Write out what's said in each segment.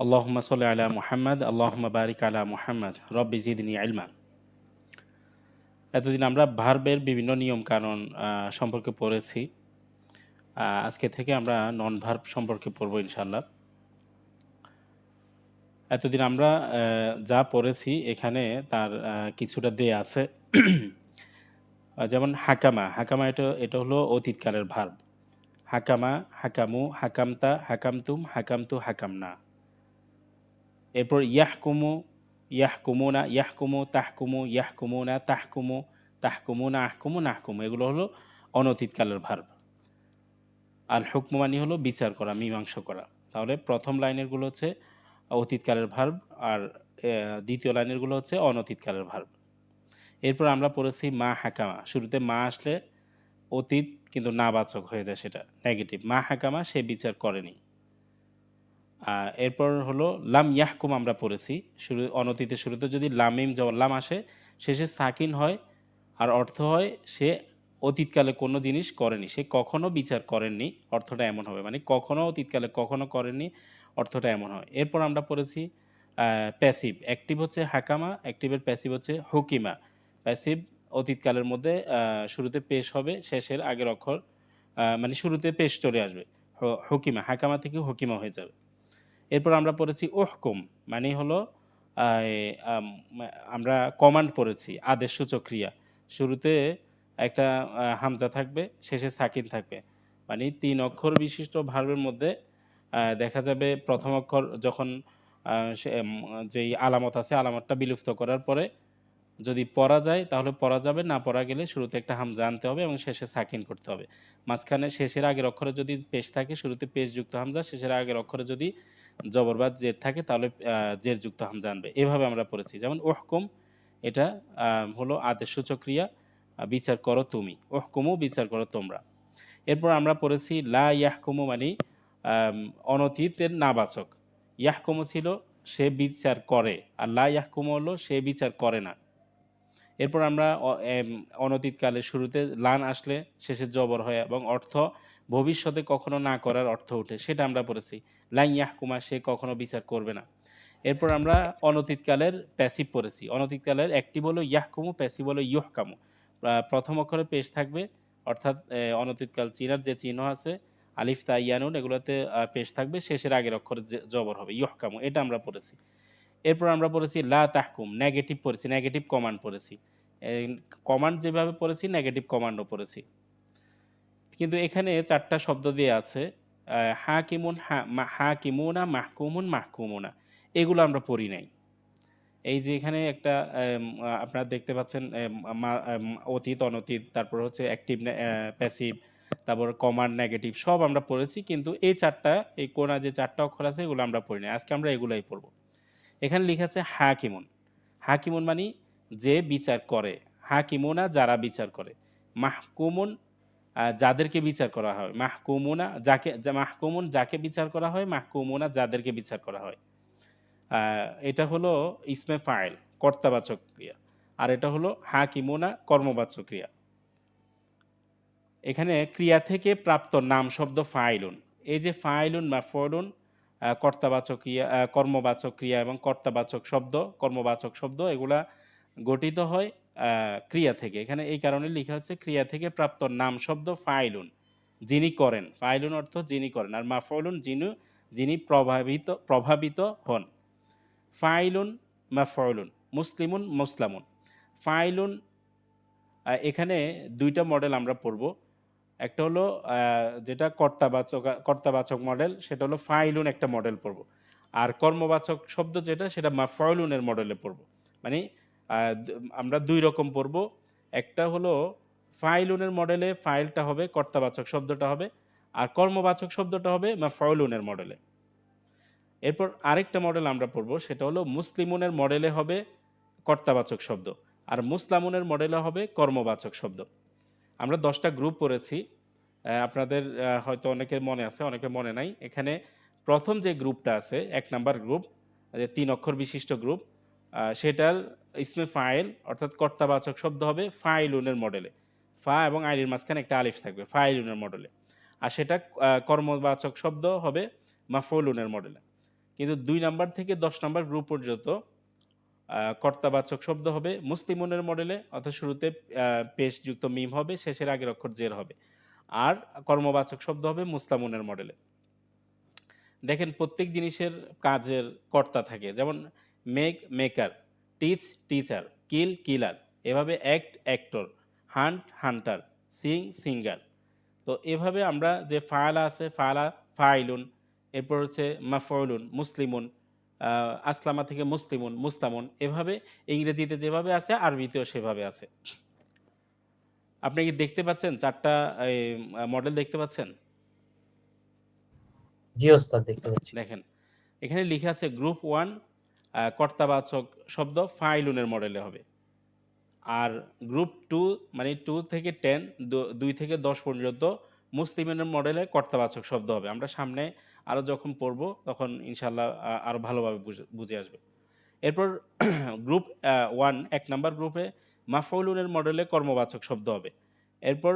আল্লাহুম্মা সাল্লি আলা মুহাম্মাদ আল্লাহুম্মা বারিক আলা মুহাম্মাদ রব্বি জিদনি ইলমা। এতদিন আমরা ভার্বের বিভিন্ন নিয়ম কানুন সম্পর্কে পড়েছি। আজকে থেকে আমরা নন ভার্ব সম্পর্কে পড়ব ইনশাআল্লাহ। এতদিন আমরা যা পড়েছি এখানে তার কিছুটা দেয়া আছে। যেমন হাকামা, হাকামা এটা হলো অতীতকালের ভার্ব। হাকামা, হাকামু, হাকামতা, হাকামতুম, হাকামতু, হাকামনা। এরপর ইয়াহকুমু, ইয়াহকুমুনা, ইয়াহকুমু, তাহকুমু, ইয়াহকুমুনা, তাহকুমু, তাহকুমুনা, আহকুমু, নাহকুমু এগুলো হলো অনতীতকালের ভার্ব। আল হুকমু মানে হলো বিচার করা, মীমাংসা করা। তাহলে প্রথম লাইনেরগুলো হচ্ছে অতীতকালের ভার্ব আর দ্বিতীয় লাইনেরগুলো হচ্ছে অনতীতকালের ভার্ব। এরপর আমরা পড়েছি মা হাকামা। শুরুতে মা আসলে অতীত কিন্তু নাবাচক হয়ে যায়, সেটা নেগেটিভ। মা হাকামা সে বিচার করেনি। এরপর হলো লাম ইয়াহকুম আমরা পড়েছি। অনতীতের শুরুতে যদি লামিম জবর লাম আসে, শেষে সাকিন হয় আর অর্থ হয় সে অতীতকালে কোনো জিনিস করেনি, সে কখনো বিচার করেননি, অর্থটা এমন হবে। মানে কখনো অতীতকালে কখনো করেননি, অর্থটা এমন হয়। এরপর আমরা পড়েছি প্যাসিভ। অ্যাক্টিভ হচ্ছে হাকামা, অ্যাক্টিভের প্যাসিভ হচ্ছে হুকিমা। প্যাসিভ অতীতকালের মধ্যে শুরুতে পেশ হবে, শেষের আগের অক্ষর মানে শুরুতে পেশ চলে আসবে। হুকিমা, হাকামা থেকে হুকিমা হয়ে যাবে। এরপর আমরা পড়েছি উহকুম, মানে হলো আমরা কমান্ড পড়েছি, আদেশসূচক ক্রিয়া। শুরুতে একটা হামজা থাকবে, শেষে সাকিন থাকবে। মানে ৩ অক্ষর বিশিষ্ট ভার্বের মধ্যে দেখা যাবে প্রথম অক্ষর যখন যেই আলামত আছে আলামতটা বিলুপ্ত করার পরে যদি পড়া যায় তাহলে পড়া যাবে, না পড়া গেলে শুরুতে একটা হামজা আনতে হবে এবং শেষে সাকিন করতে হবে। মাঝখানে শেষের আগের অক্ষরে যদি পেশ থাকে, শুরুতে পেশযুক্ত হামজা, শেষের আগের অক্ষরে যদি জবর বা জের থাকে তাহলে জেরযুক্ত হামজা আনবে। এভাবে আমরা পড়েছি। যেমন উহকুম, এটা হলো আদেশসূচক ক্রিয়া, বিচার করো তুমি। উহকুমু, বিচার করো তোমরা। এরপর আমরা পড়েছি লা ইয়াহকুমু মানে অনতীতের নাবাচক। ইয়াহকুমু ছিল সে বিচার করে, আর লা ইয়াহকুমু হলো সে বিচার করে না। এরপর আমরা অনতীতকালের শুরুতে লান আসলে শেষে জবর হয় এবং অর্থ ভবিষ্যতে কখনো না করার অর্থ ওঠে, সেটা আমরা পড়েছি। লান ইয়াহকুমা, সে কখনো বিচার করবে না। এরপর আমরা অনতীতকালের প্যাসিভ পড়েছি। অনতীতকালের অ্যাক্টিভ হলো ইয়াহকুমু, প্যাসিভ হলো ইয়হকামু। প্রথম অক্ষরে পেশ থাকবে, অর্থাৎ অনতীতকাল চিনার যে চিহ্ন আছে আলিফ তা ইয়ানুন এগুলোতে পেশ থাকবে, শেষের আগের অক্ষরে জবর হবে ইয়হকামু, এটা আমরা পড়েছি। এরপর আমরা পড়েছি লা তাহকুম, নেগেটিভ পড়েছি, নেগেটিভ কমান্ড পড়েছি। কমান্ড যেভাবে পড়েছি নেগেটিভ কমান্ডও পড়েছি। কিন্তু এখানে ৪ টা শব্দ দিয়ে আছে হাকিমুন, হাকিমুনা, মাহকুমুন, মাহকুমুনা। এগুলো আমরা পড়ি নাই। এই যে এখানে একটা আপনারা দেখতে পাচ্ছেন অতীত, অনতীত, তারপর হচ্ছে অ্যাক্টিভ, প্যাসিভ, তারপর কমান্ড, নেগেটিভ সব আমরা পড়েছি। কিন্তু এই ৪ টা, এই কোণা যে ৪ টা অক্ষর আছে এগুলো আমরা পড়ি নাই। আজকে আমরা এগুলাই পড়ব। এখানে লিখা আছে হাকিমুন। হাকিমুন মানে যে বিচার করে। হাকিমুনা যারা বিচার করে। মাহকুমুন যাদেরকে বিচার করা হয়। মাহকুমুনা মাহকুমুন যাকে বিচার করা হয়, মাহকুমুনা যাদেরকে বিচার করা হয়। এটা হলো ইসমে ফাইল, কর্তাবাচক ক্রিয়া। আর এটা হলো হাকিমুনা, কর্মবাচক ক্রিয়া। এখানে ক্রিয়া থেকে প্রাপ্ত নাম শব্দ ফাইলুন। এই যে ফাইলুন, মাফউলুন, কর্তাবাচক ক্রিয়া, কর্মবাচক ক্রিয়া এবং কর্তাবাচক শব্দ, কর্মবাচক শব্দ এগুলা গঠিত হয় ক্রিয়া থেকে। এখানে এই কারণে লিখা হচ্ছে ক্রিয়া থেকে প্রাপ্ত নাম শব্দ ফাইলুন, যিনি করেন। ফাইলুন অর্থ যিনি করেন, আর মাফউলুন যিনি প্রভাবিত হন। ফাইলুন, মাফউলুন, মুসলিমুন, মুসলামুন। ফাইলুন, এখানে ২ টা মডেল আমরা পড়ব। একটা হলো যেটা কর্তাবাচক মডেল, সেটা হলো ফাইলুন একটা মডেল পড়ব। আর কর্মবাচক শব্দ যেটা সেটা মাফউলুনের মডেলে পড়ব। মানে আ দ আমরা ২ রকম পড়ব। একটা হলো ফাইলুনের মডেলে ফাইলটা হবে, কর্তাবাচক শব্দটা হবে। আর কর্মবাচক শব্দটা হবে মাফউলুনের মডেলে। এরপর আরেকটা মডেল আমরা পড়ব, সেটা হলো মুসলিমুনের মডেলে হবে কর্তাবাচক শব্দ। আর মুসলামুনের মডেলে হবে কর্মবাচক শব্দ। আমরা ১০ টা গ্রুপ পড়েছি। আপনাদের হয়তো অনেকের মনে আছে, অনেকের মনে নাই। এখানে প্রথম যে গ্রুপটা আছে ১ নাম্বার গ্রুপ, ৩ অক্ষর বিশিষ্ট গ্রুপ, সেটার ইসমে ফাইল অর্থাৎ কর্তাবাচক শব্দ হবে ফাইলুনের মডেলে। ফা এবং আইনের মাঝখানে একটা আলিফ থাকবে ফাইলুনের মডেলে। আর সেটা কর্মবাচক শব্দ হবে মাফউলুনের মডেলে। কিন্তু 2 নাম্বার থেকে 10 নাম্বার গ্রুপ পর্যন্ত কর্তাবাচক শব্দ হবে মুসলিমুনের মডেলে, অর্থাৎ শুরুতে পেশযুক্ত মিম হবে, শেষের আগের অক্ষর জের হবে। আর কর্মবাচক শব্দ হবে মুসলামুনের মডেলে। দেখেন প্রত্যেক জিনিসের কাজের কর্তা থাকে, যেমন মেক মেকার, টিচ টিচার, কিল কিলার, এভাবে act actor, hunt Hunter, Singh singer. তো এভাবে আমরা যে ফায়ালা আছে ফায়ালা ফাইলুন, এরপর হচ্ছে মাফউলুন মুসলিমুন, আসলামা থেকে মুসলিমুন মুস্তামুন, এভাবে ইংরেজিতে যেভাবে আছে আরবিতেও সেভাবে আছে। আপনি কি দেখতে পাচ্ছেন চারটা মডেল দেখতে পাচ্ছেন? জি ওস্তাদ দেখতে পাচ্ছি। দেখেন এখানে লিখা আছে গ্রুপ 1 কর্তাবাচক শব্দ ফাইলুনের মডেলে হবে। আর গ্রুপ 2 মানে 2 থেকে 10, 2 থেকে 10 পর্যন্ত মুসলিমের মডেলে কর্তাবাচক শব্দ হবে। আমরা সামনে আরও যখন পড়ব তখন ইনশাল্লাহ আরও ভালোভাবে বুঝে আসবে। এরপর গ্রুপ 1 1 নাম্বার গ্রুপে মাফউলুনের মডেলে কর্মবাচক শব্দ হবে। এরপর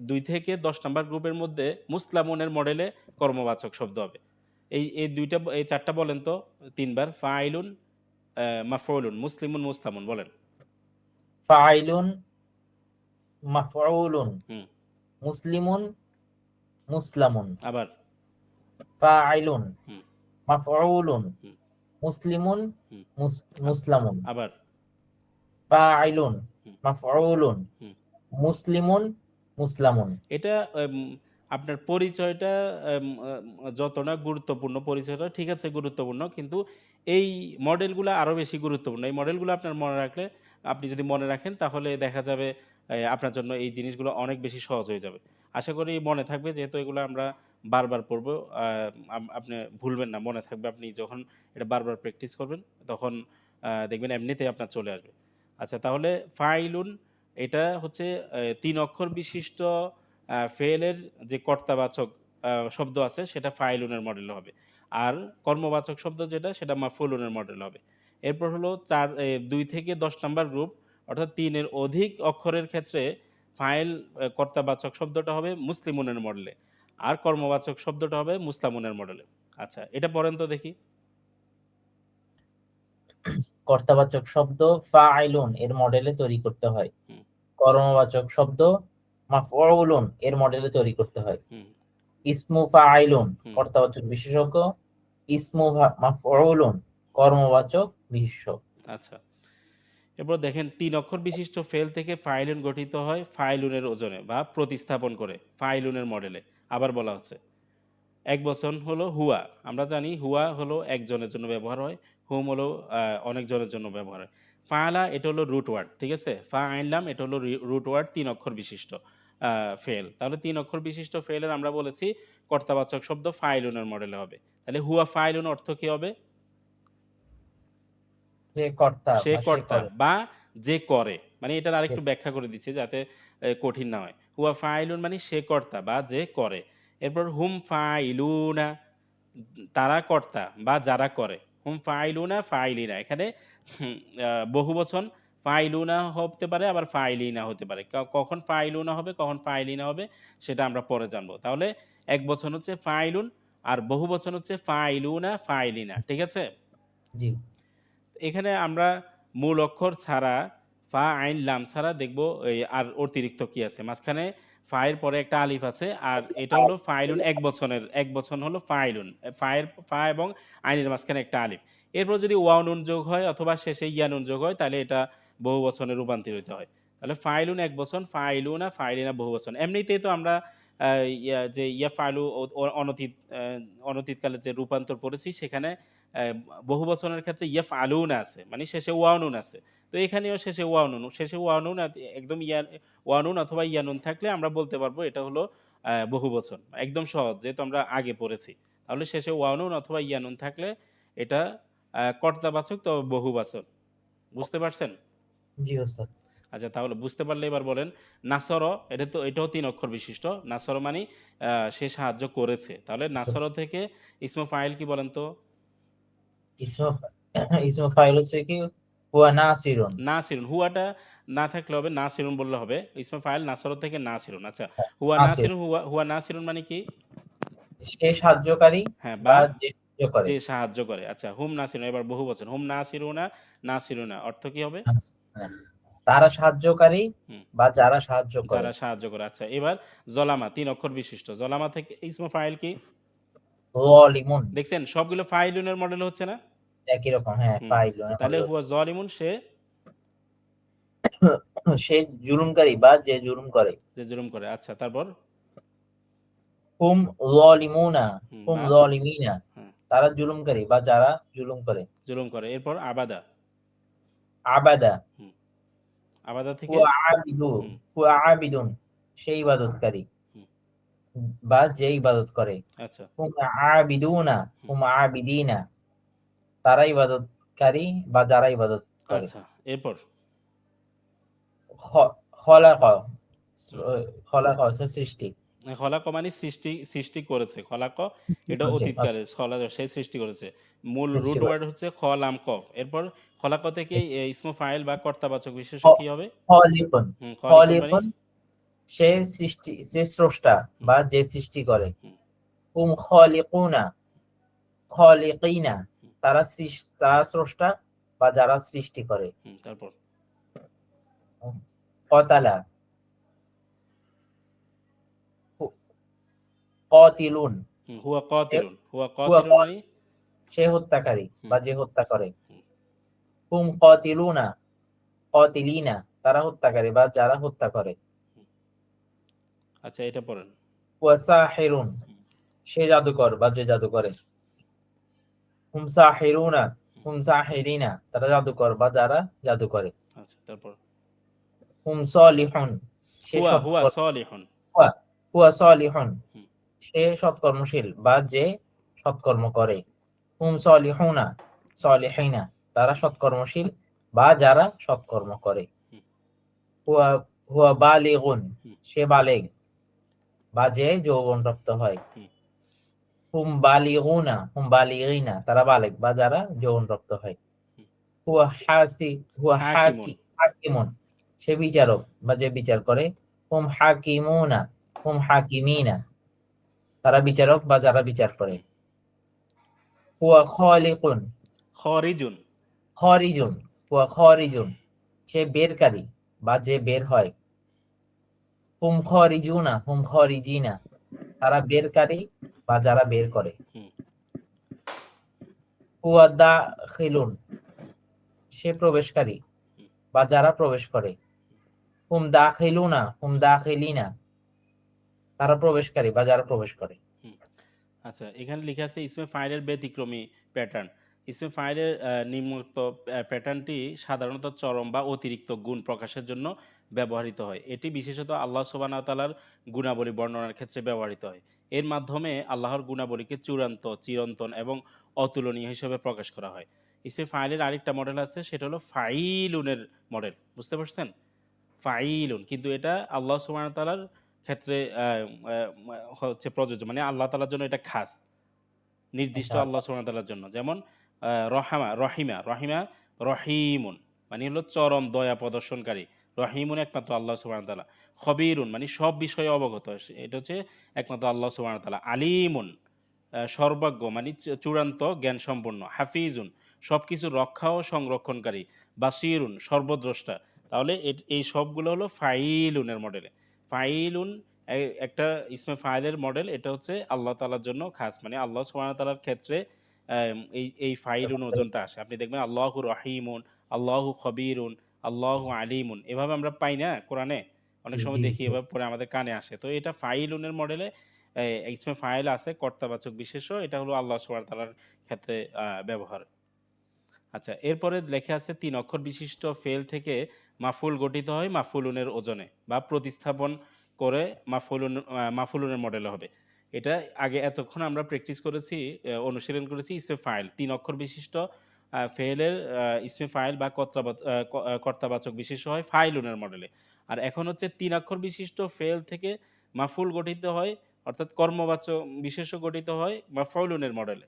2 থেকে 10 নাম্বার গ্রুপের মধ্যে মুসলামুনের মডেলে কর্মবাচক শব্দ হবে। এই চারটা বলেন তো 3 বার। ফাইলুন, মাফউলুন, মুসলিমুন, মুস্তামুন বলেন। ফাইলুন, মাফউলুন, হুম। মুসলিমুন, মুসলামুন। আবার। ফাইলুন, হুম। মাফউলুন, হুম। মুসলিমুন, হুম। মুসলামুন। আবার। ফাইলুন, হুম। মাফউলুন, হুম। মুসলিমুন, মুসলামুন। এটা আপনার পরিচয়টা যত না গুরুত্বপূর্ণ, পরিচয়টা ঠিক আছে গুরুত্বপূর্ণ, কিন্তু এই মডেলগুলো আরও বেশি গুরুত্বপূর্ণ। এই মডেলগুলো আপনার মনে রাখলে, আপনি যদি মনে রাখেন তাহলে দেখা যাবে আপনার জন্য এই জিনিসগুলো অনেক বেশি সহজ হয়ে যাবে। আশা করি মনে থাকবে, যেহেতু এগুলো আমরা বারবার পড়বো। আপনি ভুলবেন না, মনে থাকবে। আপনি যখন এটা বারবার প্র্যাকটিস করবেন তখন দেখবেন এমনিতেই আপনার চলে আসবে। আচ্ছা, তাহলে ফাইলুন এটা হচ্ছে 3 অক্ষর বিশিষ্ট ফেলের যে কর্তাবাচক শব্দ আছে সেটা ফাইলুনের মডেল হবে। আর কর্মবাচক শব্দ যেটা সেটা মাফউলুনের মডেল হবে। এরপর হলো 2 থেকে 10 নাম্বার গ্রুপ, অর্থাৎ 3 এর অধিক অক্ষরের ক্ষেত্রে ফাইল কর্তাবাচক শব্দটা হবে মুসলিমুনের মডেলে, আর কর্মবাচক শব্দটা হবে মুসলামুনের মডেলে। আচ্ছা, এটা পড়েন তো দেখি। কর্তাবাচক শব্দ ফাইলুন এর মডেলে তৈরি করতে হয়। হুম। কর্মবাচক শব্দ মাফউলুন এর মডেলে তৈরি করতে হয়। হুম। ইসমু ফাইলুন হুম। কর্তাবাচক বিশেষজ্ঞ, ইসমু মাফউলুন কর্মবাচক বিশেষক। আচ্ছা, এরপর দেখেন 3 অক্ষর বিশিষ্ট ফেল থেকে ফাইলুন গঠিত হয় ফাইলুনের ওজনে বা প্রতিস্থাপন করে ফাইলুনের মডেলে। আবার বলা হচ্ছে এক বচন হলো হুয়া। আমরা জানি হুয়া হলো একজনের জন্য ব্যবহার হয়, হুম হলো অনেকজনের জন্য ব্যবহার হয়। ফাআলা এটা হলো রুট ওয়ার্ড, ঠিক আছে। ফা আইনলাম এটা হলো রুট ওয়ার্ড 3 অক্ষর বিশিষ্ট ফেল। তাহলে 3 অক্ষর বিশিষ্ট ফেলের আমরা বলেছি কর্তাবাচক শব্দ ফাইলুনের মডেলে হবে। তাহলে হুয়া ফাইলুন অর্থ কি হবে? সে কর্তা সে বা সে কর্তা করে। বা যে করে, মানে এটার আরেকটু ব্যাখ্যা করে দিচ্ছি যাতে কঠিন না হয়। হুয়া ফাইলুন মানে সে কর্তা বা যে করে। এরপর হুম ফাইলুনা, তারা কর্তা বা যারা করে। হুম ফাইলুনা ফাইলিনা, এখানে বহু বচন ফাইলুনা হতে পারে, আবার ফাইলিনা হতে পারে। কখন ফাইলুনা হবে কখন ফাইলিনা হবে সেটা আমরা পরে জানবো। তাহলে এক বচন হচ্ছে ফাইলুন, আর বহু বচন হচ্ছে ফাইলুনা ফাইলিনা, ঠিক আছে। জি। এখানে আমরা মূল অক্ষর ছাড়া ফা আইন লাম ছাড়া দেখব এই আর অতিরিক্ত কি আছে। মাঝখানে ফায়ের পরে একটা আলিফ আছে, আর এটা হলো ফাইলুন, এক বচন হলো ফাইলুন। ফা এবং আইনের মাঝখানে একটা আলিফ। এরপর যদি ওয়াও নুন যোগ হয় অথবা শেষে ইয়া নুন যোগ হয় তাহলে এটা বহু বচনে রূপান্তরিত হয়। তাহলে ফাইলুন এক বচন, ফাইলুনা ফাইলিনা বহু বচন। এমনিতেই তো আমরা যে ইয়া ফাইলু অনতীতকালে যে রূপান্তর পড়েছি সেখানে বহু বচনের ক্ষেত্রে ইয়াফআলুন আছে, মানে শেষে ওয়ানুন আছে। তো এখানেও শেষে ওয়ানুন একদম ওয়ানুন অথবা ইয়ানুন থাকলে আমরা বলতে পারবো এটা হলো বহু বচন। একদম সহজ, যেহেতু আমরা আগে পড়েছি। তাহলে শেষে ওয়ানুন অথবা ইয়ানুন থাকলে এটা কর্তাবাচক, তো বহুবাচক। বুঝতে পারছেন? জি ওস্তাদ। আচ্ছা, তাহলে বুঝতে পারলে এবার বলেন নাসর। এটাও 3 অক্ষর বিশিষ্ট। নাসর মানে সে সাহায্য করেছে। তাহলে নাসর থেকে ইসমে ফাইল কি বলেন তো? ইসমু ফাইল হচ্ছে কি হুয়া নাসিরুন। নাসিরুন, হুয়াটা না থাকলে হবে নাসিরুন বললে হবে। ইসমে ফাইল নাসর থেকে নাসিরুন। আচ্ছা, হ্যাঁ, হুয়া নাসির। নাসিরুন, হুয়া নাসিরুন মানে কি? সে সাহায্যকারী হ্যাঁ, বা বা যে সাহায্য করে। যে সাহায্য করে। আচ্ছা, হুম নাসিরুন, এবার বহু বচন। হুম নাসিরুনা, নাসিরুনা অর্থ কি হবে? আচ্ছা, হ্যাঁ। তারা সাহায্যকারী হুম, বা যারা সাহায্য করে। যারা সাহায্য করে। আচ্ছা, এবার জলামা ৩ অক্ষর বিশিষ্ট। জলামা থেকে ইসমে ফাইল কি? যালিমুন দেখছেন সবগুলো ফাইলুনের মডেল হচ্ছে না? একই রকম, হ্যাঁ, হুম। ফাইলুনের তাহলে মডেল হুয়া হচ্ছে। যালিমুন সে সে জুলুমকারী বা যে জুলুম করে। যে জুলুম করে। আচ্ছা, তারপর? হুম যালিমুনা, হুম, হুম বা যালিমিনা, হ্যাঁ, তারা জুলুমকারী বা যারা জুলুম করে। জুলুম করে। এরপর আবাদা। আবাদা হুম, আবাদা থেকে হুয়া আবিদু, হুম, হুয়া আবিদুন, সে ইবাদতকারী হুম, বা যে ইবাদত করে। আচ্ছা, হুম আবিদুনা, হুম, হুম আবিদিনা, তারা ইবাদতকারী বা যারা ইবাদত করে। আচ্ছা, এরপর? খ খলাক, হুম, খলাক অর্থ সৃষ্টি। খলাক মানে সৃষ্টি, সৃষ্টি করেছে। খলাক এটা করেছে, আচ্ছা, অতীতকালে, সে সৃষ্টি করেছে। মূল সৃষ্টি রুট ওয়ার্ড করেছে। হচ্ছে খলাম কফ। এরপর খলাক থেকে ইসমু ফাইল বা কর্তাবাচক বিশেষ্য খ- কি হবে? খলিকুন, হুম, খলিকুন মানে? খলিকুন, সে সৃষ্টি, যে স্রষ্টা হুম, বা যে সৃষ্টি করে। হুম, হুম খলিকুনা, খলিকিনা, হুম, তারা স্রষ্টা বা যারা সৃষ্টি করে। হুম, তারপর? কতালা, কতিলুন, হুম, হুয়া সে কাতিলুন। হুয়া হুয়া কাতিলুন মানে? সে হত্যাকারী হুম, বা যে হত্যা করে। হুম, হুম কতিলুনা, কতিলিনা, তারা হত্যাকারী বা যারা হত্যা করে। হুম। আচ্ছা, এটা পড়েন। হুয়া সাহিরুন, সে জাদুকর বা যে জাদু করে। হুম সাহিরুনা, হুম সাহিরিনা, তারা জাদুকর বা যারা জাদু করে। আচ্ছা, তারপর? হুম সলিহুন, সে হুয়া, হুয়া সৎকর্ম। সলিহুন। হুয়া হুয়া সলিহুন, হুম, সে সৎকর্মশীল বা যে সৎকর্ম করে। হুম সলিহুনা, সলিহিনা, তারা সৎকর্মশীল বা যারা সৎকর্ম করে। হুম, হুয়া হুয়া বালিগুন, হুম, সে বালেগ বা যে যৌবনপ্রাপ্ত হয়। হুম, হুম বালিগুনা, হুম বালিগিনা, তারা বালেগ বা যারা যৌবনপ্রাপ্ত হয়। হুম। হুয়া হাসি, হুয়া হাকিমুন। হাকিমুন, সে বিচারক বা যে বিচার করে। হুম হাকিমুনা, হুম হাকিমিনা, তারা বিচারক বা যারা বিচার করে। হুম। হুয়া খালিকুন, খরিজুন। খারিজুন, হুয়া খারিজুন, সে বেরকারী বা যে বের হয়। হুম খারিজুনা, হুম খারিজিনা, তারা বেরকারী বা যারা বের করে। হুম, হুয়া দাখিলুন, সে প্রবেশকারী হুম, বা যারা প্রবেশ করে। হুম দাখিলুনা, হুম দাখিলিনা, তারা প্রবেশকারী বা যারা প্রবেশ করে। হুম। আচ্ছা, এখানে লিখা আছে ইসমে ফাইলের ব্যতিক্রমী প্যাটার্ন। ইসমে ফাইলের নিম্নোক্ত প্যাটার্নটি সাধারণত চরম বা অতিরিক্ত গুণ প্রকাশের জন্য ব্যবহৃত হয়। এটি বিশেষত আল্লাহ সুবহানাহু ওয়া তাআলার গুণাবলী বর্ণনার ক্ষেত্রে ব্যবহৃত হয়। এর মাধ্যমে আল্লাহর গুণাবলীকে চূড়ান্ত, চিরন্তন এবং অতুলনীয় হিসেবে প্রকাশ করা হয়। ইসমে ফাইলের আরেকটা মডেল আছে, সেটা হলো ফাইলুনের মডেল। বুঝতে পারছেন? ফাইলুন, কিন্তু এটা আল্লাহ সুবহানাহু ওয়া তাআলার ক্ষেত্রে হচ্ছে প্রযোজ্য। মানে আল্লাহ তাআলার জন্য এটা খাস। নির্দিষ্ট আচ্ছা, আল্লাহ সুবহানাহু ওয়া তাআলার জন্য। যেমন রহিমা, রহিমুন মানে হলো চরম দয়া প্রদর্শনকারী। রহিমুন একমাত্র আল্লাহ সুবহানাহু ওয়া তাআলা। খবীরুন মানে সব বিষয়ে অবগত। এটা হচ্ছে একমাত্র আল্লাহ সুবহানাহু ওয়া তাআলা। আলিমুন সর্বজ্ঞ মানে চূড়ান্ত জ্ঞান সম্পন্ন। হাফিজুন সবকিছু রক্ষা ও সংরক্ষণকারী। বাসিরুন সর্বদ্রষ্টা। তাহলে এই সবগুলো হলো ফাইলুনের মডেলে। ফাইলুন একটা ইসমে ফাইলের মডেল, এটা হচ্ছে আল্লাহ তাআলার জন্য খাস। মানে আল্লাহ সুবহানাহু ওয়া তাআলার ক্ষেত্রে এই ফাইলুন ওজনটা আসে। আপনি দেখবেন আল্লাহু রহিমুন, আল্লাহু খবীরুন, আল্লাহু আলিমুন। এভাবে আমরা পাই না কোরআনে? অনেক জি, সময় জি, দেখি জি। এভাবে পড়ে আমাদের কানে আসে। তো এটা ফাইলুনের মডেলে ইসমে ফাইল আছে কর্তাবাচক বিশেষ্য। এটা হলো আল্লাহ সুবহানাহু ওয়া তাআলার ক্ষেত্রে ব্যবহার। আচ্ছা, এরপরে লেখা আছে ৩ অক্ষর বিশিষ্ট ফেল থেকে মাফুল গঠিত হয় মাফুলুনের ওজনে বা প্রতিস্থাপন করে মাফুলুনের মডেলে হবে। এটা আগে এতক্ষণ আমরা প্র্যাকটিস করেছি, অনুশীলন করেছি ইসমে ফাইল। ৩ অক্ষর বিশিষ্ট ফেলের ইসমে ফাইল বা কর্তাবাচক বিশেষ্য হয় ফাইলুনের মডেলে। আর এখন হচ্ছে ৩ অক্ষর বিশিষ্ট ফেল থেকে মাফুল গঠিত হয়, অর্থাৎ কর্মবাচক বিশেষ্য গঠিত হয় মাফউলুনের মডেলে।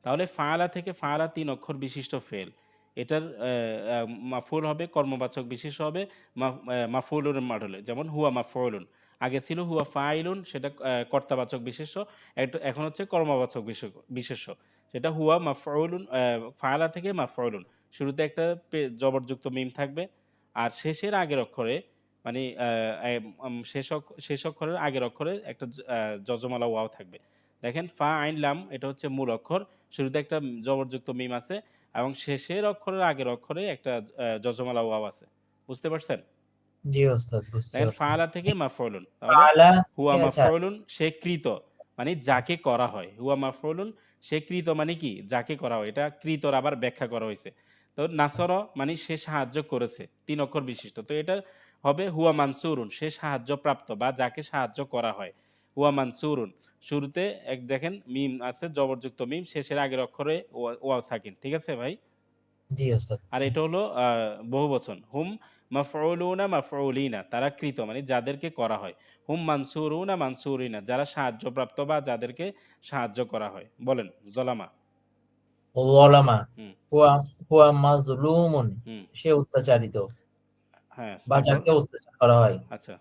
তাহলে ফাআলা থেকে ফাআলা ৩ অক্ষর বিশিষ্ট ফেল। এটার মাফউল হবে, কর্মবাচক বিশেষ্য হবে মাফউলুন মডেলে। যেমন হুয়া মাফউলুন। আগে ছিল হুয়া ফাইলুন, সেটা কর্তাবাচক বিশেষ্য, এখন হচ্ছে কর্মবাচক বিশেষ্য। সেটা হুয়া মাফউলুন, ফাআলা থেকে মাফউলুন, শুরুতে একটা জবরযুক্ত মিম থাকবে, আর শেষের আগের অক্ষরে মানে শেষ অক্ষরের আগের অক্ষরে একটা যজমালা ওয়াও থাকবে। দেখেন ফা আইন লাম, এটা হচ্ছে মূল অক্ষর, শুরুতে একটা জবরযুক্ত মিম আছে এবং শেষের অক্ষরের আগের অক্ষরে একটা যজমালা ওয়াও আছে। বুঝতে পারছেন? জি ওস্তাদ, বুঝতে দেখেন পারছি। ফাআলা থেকে মাফউলুন, তাহলে ফাআলা হুয়া আচ্ছা মাফউলুন সে কৃত, মানে যাকে করা হয়। হুয়া মাফউলুন সে কৃত মানে কি, যাকে করা হয়। এটা কৃতর আবার ব্যাখ্যা করা হয়েছে। তো নাসর মানে সে সাহায্য করেছে, ৩ অক্ষর বিশিষ্ট। তো এটা হবে হুয়া মানসুরুন, সে সাহায্যপ্রাপ্ত বা যাকে সাহায্য করা হয়। হুয়া মানসুরুন, শুরুতে দেখেন মিম আছে, জবরযুক্ত মিম, শেষের আগের অক্ষরে ওয়াও সাকিন। ঠিক আছে ভাই? জি ওস্তাদ। আর এটা হলো বহুবচন। হুম মাফউলুনা মাফউলিনা, তারা কৃত মানে যাদেরকে করা হয়। হুম মানসুরুনা মানসুরিনা, যারা সাহায্যপ্রাপ্ত বা যাদেরকে সাহায্য করা হয়। বলেন জলামা। ওয়ালামা হুম হুয়া হুয়া মাজলুমুন, হুম সে অত্যাচারিত হ্যাঁ, বা তারপর? যাকে অত্যাচার করা হয়। আচ্ছা।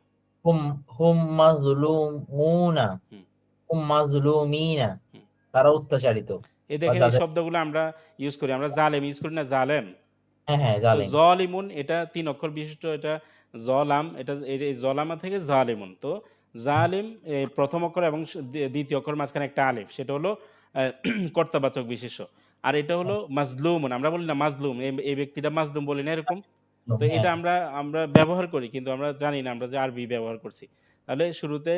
হুম হুম মাজলুমুনা, হুম হুম মাজলুমিনা, হুম তারা অত্যাচারিত বা দেখেন এই যাদের, শব্দগুলো আমরা ইউজ করি, আমরা জালেম ইউজ করি না, জালেম। হ্যাঁ হ্যাঁ তো জালেম। জলিমুন এটা ৩ অক্ষর বিশিষ্ট, এটা জলাম, এটা এই জলামা থেকে জালিমুন। তো জালিম প্রথম অক্ষর এবং দ্বিতীয় অক্ষর মাঝখানে একটা আলিফ, সেটা হলো কর্তাবাচক বিশেষ্য। আর এটা হলো মাজলুমুন, আমরা বলি না মাজলুম, এই ব্যক্তিটা মাজলুম বলি না এরকম। তো হ্যাঁ এটা আমরা আমরা ব্যবহার করি, কিন্তু আমরা জানি না আমরা যে আরবি ব্যবহার করছি। তাহলে শুরুতে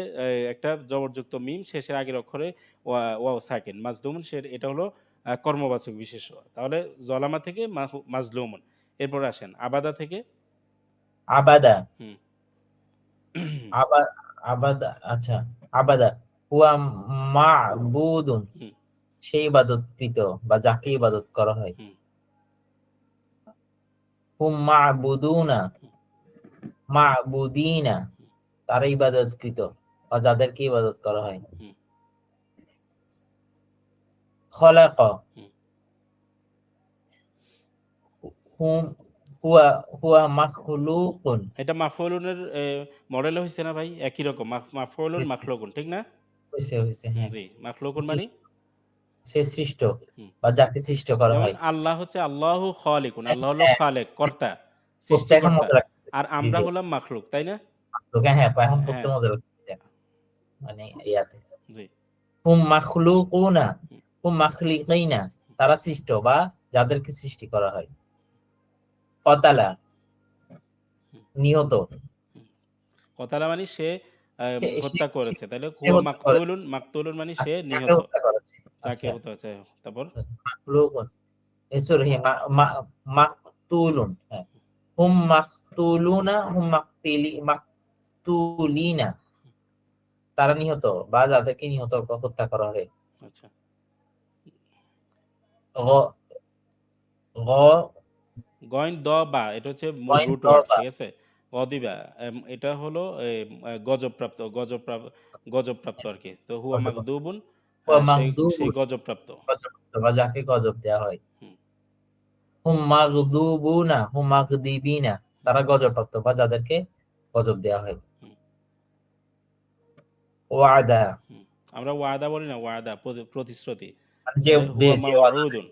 একটা জবরযুক্ত মিম, শেষের আগের অক্ষরে ওয়াও সাকিন, মাজলুমুন এটা হলো কর্মবাচক বিশেষ্য। তাহলে জলামা থেকে মাজলুমুন। এরপর আসেন আবাদা থেকে। আবাদা হুম আবা আবাদা আচ্ছা, আবাদা হুয়া মা'বুদুন, হুম সে ইবাদতকৃত বা যাকে ইবাদত করা হয়। হুম হুম মা'বুদুনা মা'বুদিনা, তারা ইবাদতকৃত বা যাদেরকে ইবাদত করা হয়। হুম খলাক হুম হুম হুয়া হুয়া মাখলুকুন, এটা মাফউলুনের মডেল হইছে না ভাই? একই রকম মাফউলুন হইছে মাখলুকুন, ঠিক না? হইছে হ্যাঁ। জি, মাখলুকুন মানে? সৃষ্ট- সে সৃষ্ট হুম বা যাকে সৃষ্ট করা যেমন হয়। আল্লাহ হচ্ছে আল্লাহু খালিকুন, হ্যাঁ আল্লাহ হলো হ্যাঁ, খালেক, কর্তা, পড়তে এখন সৃষ্টিকর্তা। মজা লাগতেছে। আর জি আমরা জি, হলাম মাখলুক, তাই না? তোকে হ্যাঁ এখন পড়তে হ্যাঁ, মজা লাগতেছে মানে ইয়াতে। জি। হুম মাখলুকুনা হুম, হুম মাখলিকিনা, তারা সৃষ্ট বা যাদেরকে সৃষ্টি করা হয়। কতালা, হুম, নিহত, হুম। কতালা মানে সে সে সে হত্যা সে করেছে। তাহলে সে হুয়া হত্যা করেছে, মাকতুলুন, মাকতুলুন মানে সে তাকে নিহত। হত্যা করেছে। যাকে আচ্ছা, হত্যা হয়েছে। তারপর? মাখলুকুন সরি মাকতুলুন, হ্যাঁ। হুম মাকতুলুনা হুম মাকতুলিনা, তারা নিহত বা যাদেরকে নিহত হত্যা করা হয়। আচ্ছা। গ গ গইন দ বা, এটা হচ্ছে মূল পয়েন্ট রুট ওয়ার্ড, বা ঠিক আছে? গদিবা এটা হলো গজবপ্রাপ্ত আরকি। তো হুয়া মাগদুবুন, সে মাগদুবুন, গজবপ্রাপ্ত। গজবপ্রাপ্ত বা যাকে গজব দেওয়া হয়। হুম, হুম মাগদুবুনা হুম মাগদিবিনা, তারা গজবপ্রাপ্ত বা যাদেরকে গজব দেওয়া হয়। হুম, ওয়াদা, হুম। আমরা ওয়াদা বলি না, ওয়াদা প্রতিশ্রুতি। মানে যে তাহলে হুয়া যে ওয়াদা, মাউউদুন।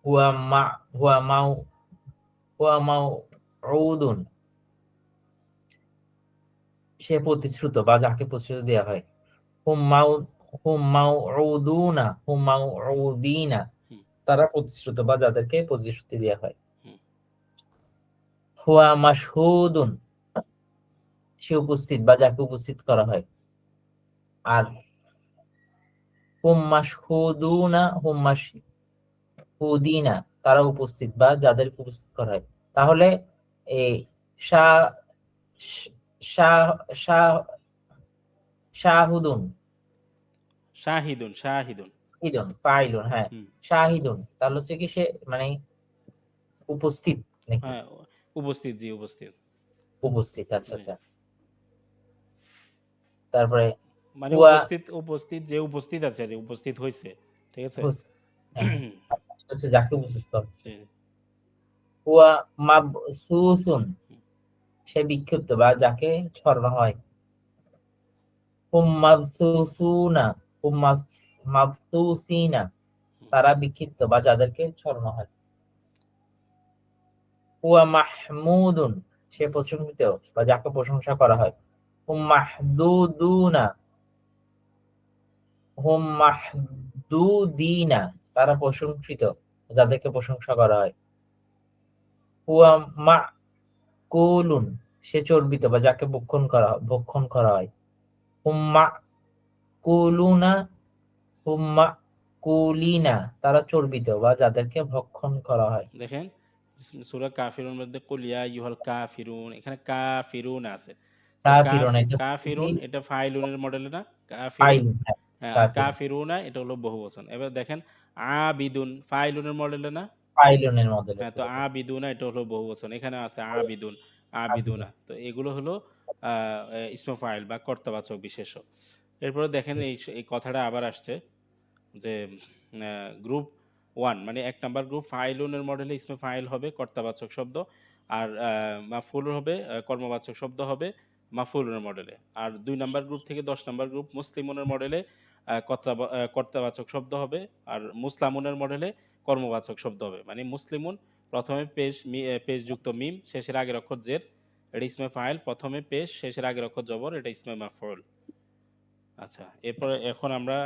হুয়া মা হুয়া মাউউদুন, সে প্রতিশ্রুত বা যাকে প্রতিশ্রুতি দেওয়া হয়। হুম মাউ হুম মাউউদুনা হুম মাউউদিনা, হুম, তারা প্রতিশ্রুত বা যাদেরকে প্রতিশ্রুতি দেওয়া হয়। হুম, হুয়া মাশহুদুন, সে উপস্থিত বা যাকে উপস্থিত করা হয়। আর হুম মাশহুদুনা হুম মাশহুদিনা, তারা উপস্থিত বা যাদেরকে উপস্থিত করা হয়। তাহলে এই শাহ শাহ শাহ শাহুদুন শাহিদুন, শাহিদুন। ইদুন ফাইলুন, হ্যাঁ। হুম, শাহিদুন তাহলে হচ্ছে কি সে মানে উপস্থিত নাকি, হ্যাঁ, উপস্থিত, জি উপস্থিত। উপস্থিত আচ্ছা জি। আচ্ছা। তারপরে মানে হুয়া উপস্থিত যে উপস্থিত আছে আরকি, উপস্থিত হইছে। ঠিক আছে? হ্যাঁ হ্যাঁ, হচ্ছে যাকে উপস্থিত করা হচ্ছে। জি। হুয়া মাবসুসুন, হুম, সে বিক্ষিপ্ত বা যাকে ছড়ানো হয়। হুম মাবসুসুনা, হুম মাবসুসিনা, তারা বিক্ষিপ্ত বা যাদেরকে ছড়ানো হয়। হুয়া মাহমুদুন, সে প্রশংসিত বা যাকে প্রশংসা করা হয়। হুম মাহদুদুনা, হুম মাহদুদিনা, তারা প্রশংসিত যাদেরকে প্রশংসা করা হয়। হুয়া মাকুলুন, সে চর্বিত বা যাকে ভক্ষণ করা হয়। হুম মাকুলুনা, হুম মাকুলিনা, তারা চর্বিত বা যাদেরকে ভক্ষণ করা হয়। দেখেন সূরা কাফিরুন মধ্যে কুল ইয়া আইয়ুহাল কাফিরুন, এখানে কাফিরুন আছে। তো কাফিরুন, এটা কাফিরুন এটা ফাইলুনের মডেলে না? কাফিরুন। ফাইল, হ্যাঁ, হ্যাঁ, আর কাফিরুন কাফিরুনা এটা হলো বহুবচন। এবার দেখেন আবিদুন ফাইলুনের মডেলে না? ফাইলুনের মডেলে হ্যাঁ, তো পড়বে। আবিদুনা এটা হলো বহুবচন। এখানে আছে আবিদুন, আবিদুন, আবিদুনা। তো এগুলো হলো আ ইসমে ফাইল বা কর্তাবাচক বিশেষ্য। এরপরে দেখেন এই কথাটা আবার আসছে যে গ্রুপ 1 মানে ১ নাম্বার গ্রুপ ফাইলুনের মডেলে ইসমে ফাইল হবে কর্তাবাচক শব্দ। আর মাফউল হবে কর্মবাচক শব্দ হবে মাফউলের মডেলে। আর ২ নাম্বার গ্রুপ থেকে ১০ নাম্বার গ্রুপ মুসলিমুনের মডেলে কর্তাবাচক শব্দ হবে। আর মুসলামুনের মডেলে কর্মবাচক শব্দ হবে। মানে মুসলিমুন প্রথমে পেশযুক্ত মিম, শেষের আগের অক্ষর জের, এটা ইসমে ফাইল। প্রথমে পেশ, শেষের আগের অক্ষর জবর, এটা ইসমে মাফউল। আচ্ছা, এরপরে এখন আমরা